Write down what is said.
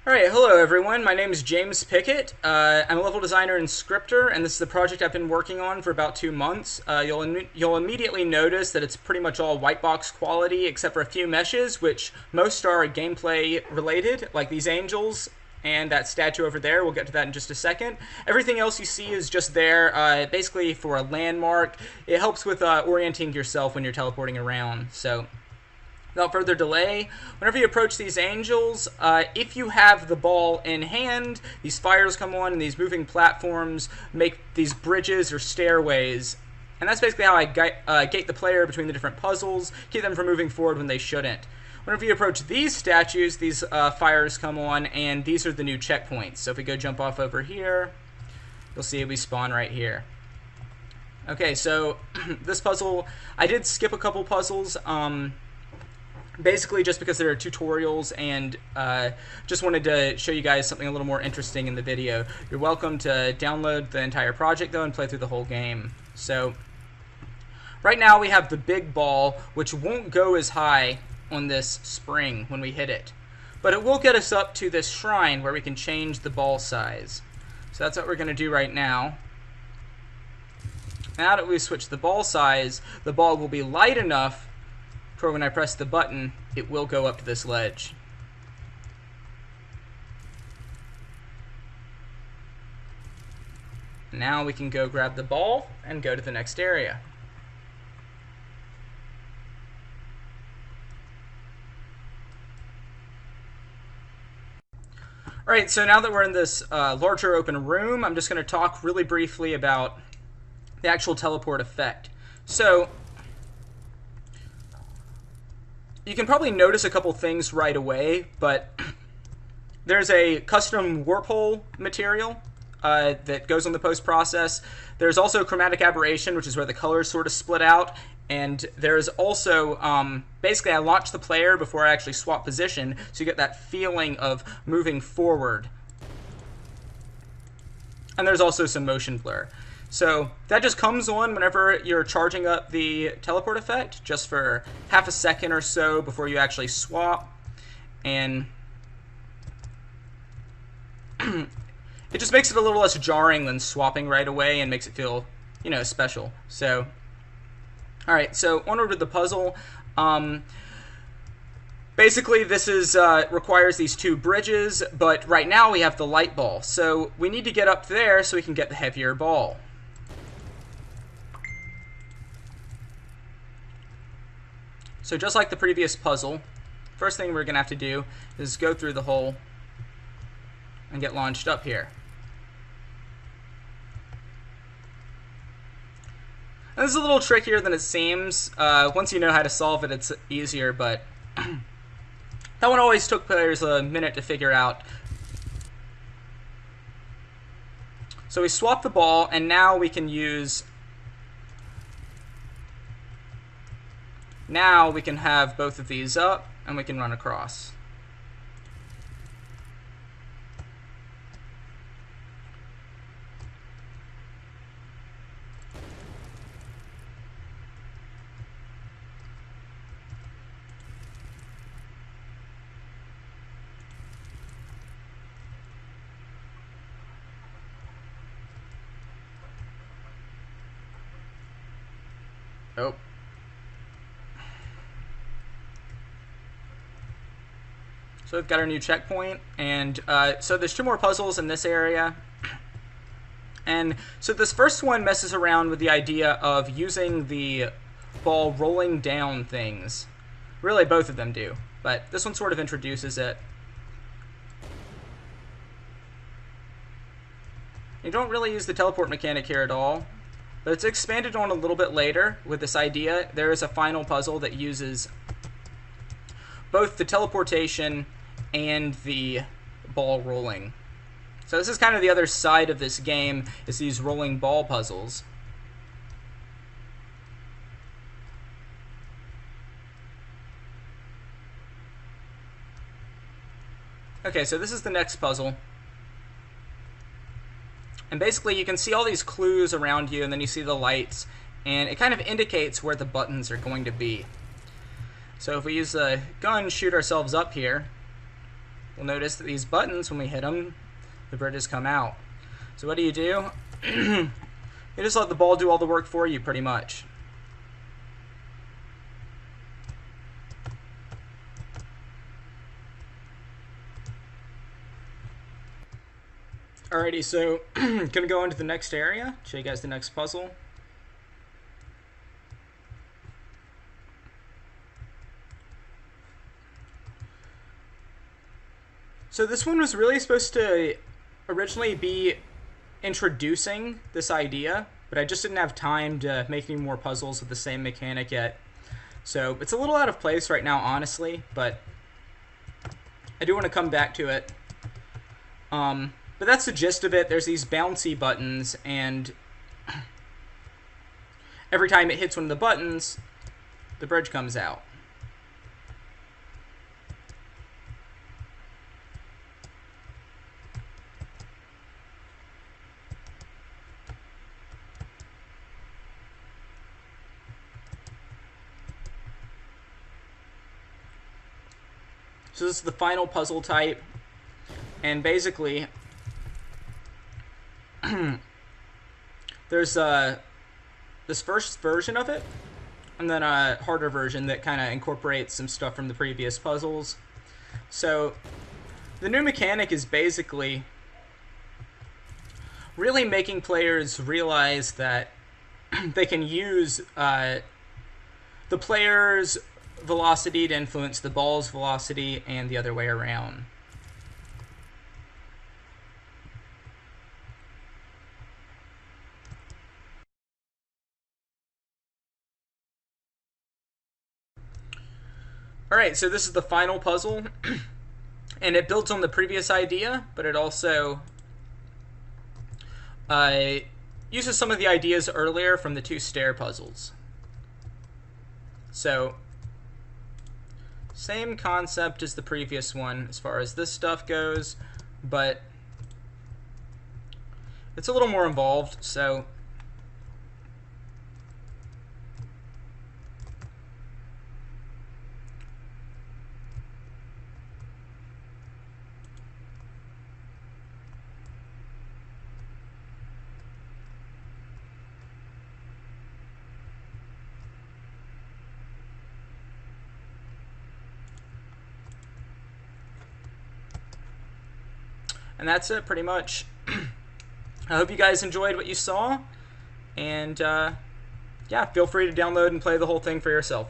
Alright, hello everyone. My name is James Pickett. I'm a level designer and scripter, and this is the project I've been working on for about 2 months. You'll immediately notice that it's pretty much all white box quality, except for a few meshes, which most are gameplay related, like these angels and that statue over there. We'll get to that in just a second. Everything else you see is just there, basically for a landmark. It helps with orienting yourself when you're teleporting around. So, without further delay, whenever you approach these angels, if you have the ball in hand, these fires come on and these moving platforms make these bridges or stairways. And that's basically how I gate the player between the different puzzles, keep them from moving forward when they shouldn't. Whenever you approach these statues, these fires come on, and these are the new checkpoints. So if we go jump off over here, you'll see we spawn right here. Okay, so this puzzle, I did skip a couple puzzles, basically just because there are tutorials, and just wanted to show you guys something a little more interesting in the video. You're welcome to download the entire project though and play through the whole game. So right now we have the big ball, which won't go as high on this spring when we hit it, but it will get us up to this shrine where we can change the ball size. So that's what we're going to do right now. Now that we've switched the ball size, the ball will be light enough for when I press the button, it will go up to this ledge. Now we can go grab the ball and go to the next area. Alright, so now that we're in this larger open room, I'm just going to talk really briefly about the actual teleport effect. So, you can probably notice a couple things right away, but there's a custom warp hole material that goes on the post process. There's also chromatic aberration, which is where the colors sort of split out. And there's also, basically I launch the player before I actually swap position, so you get that feeling of moving forward. And there's also some motion blur. So that just comes on whenever you're charging up the teleport effect, just for half a second or so before you actually swap. And it just makes it a little less jarring than swapping right away and makes it feel, you know, special. So, alright, so onward with the puzzle. Basically, this is requires these two bridges, but right now we have the light ball. So we need to get up there so we can get the heavier ball. So just like the previous puzzle, first thing we're going to have to do is go through the hole and get launched up here. And this is a little trickier than it seems. Once you know how to solve it, it's easier, but that one always took players a minute to figure out. So we swap the ball, and now we can use... Now we can have both of these up, and we can run across. Oh. So we've got our new checkpoint, and so there's two more puzzles in this area. And so this first one messes around with the idea of using the ball rolling down things. Really, both of them do, but this one sort of introduces it. You don't really use the teleport mechanic here at all, but it's expanded on a little bit later with this idea. There is a final puzzle that uses both the teleportation and the ball rolling. So this is kind of the other side of this game, is these rolling ball puzzles. Okay, so this is the next puzzle. And basically you can see all these clues around you, and then you see the lights, and it kind of indicates where the buttons are going to be. So if we use the gun, shoot ourselves up here, we'll notice that these buttons, when we hit them, the bridges come out. So what do? You just let the ball do all the work for you, pretty much. Alrighty, so gonna go into the next area, show you guys the next puzzle. So this one was really supposed to originally be introducing this idea, but I just didn't have time to make any more puzzles with the same mechanic yet. So it's a little out of place right now, honestly, but I do want to come back to it. But that's the gist of it. There's these bouncy buttons, and every time it hits one of the buttons, the bridge comes out. So this is the final puzzle type, and basically there's this first version of it, and then a harder version that kind of incorporates some stuff from the previous puzzles. So the new mechanic is basically really making players realize that they can use the player's velocity to influence the ball's velocity and the other way around. Alright, so this is the final puzzle, and it builds on the previous idea, but it also uses some of the ideas earlier from the two stair puzzles. So, same concept as the previous one as far as this stuff goes, but it's a little more involved, so and that's it, pretty much. I hope you guys enjoyed what you saw, and yeah, feel free to download and play the whole thing for yourself.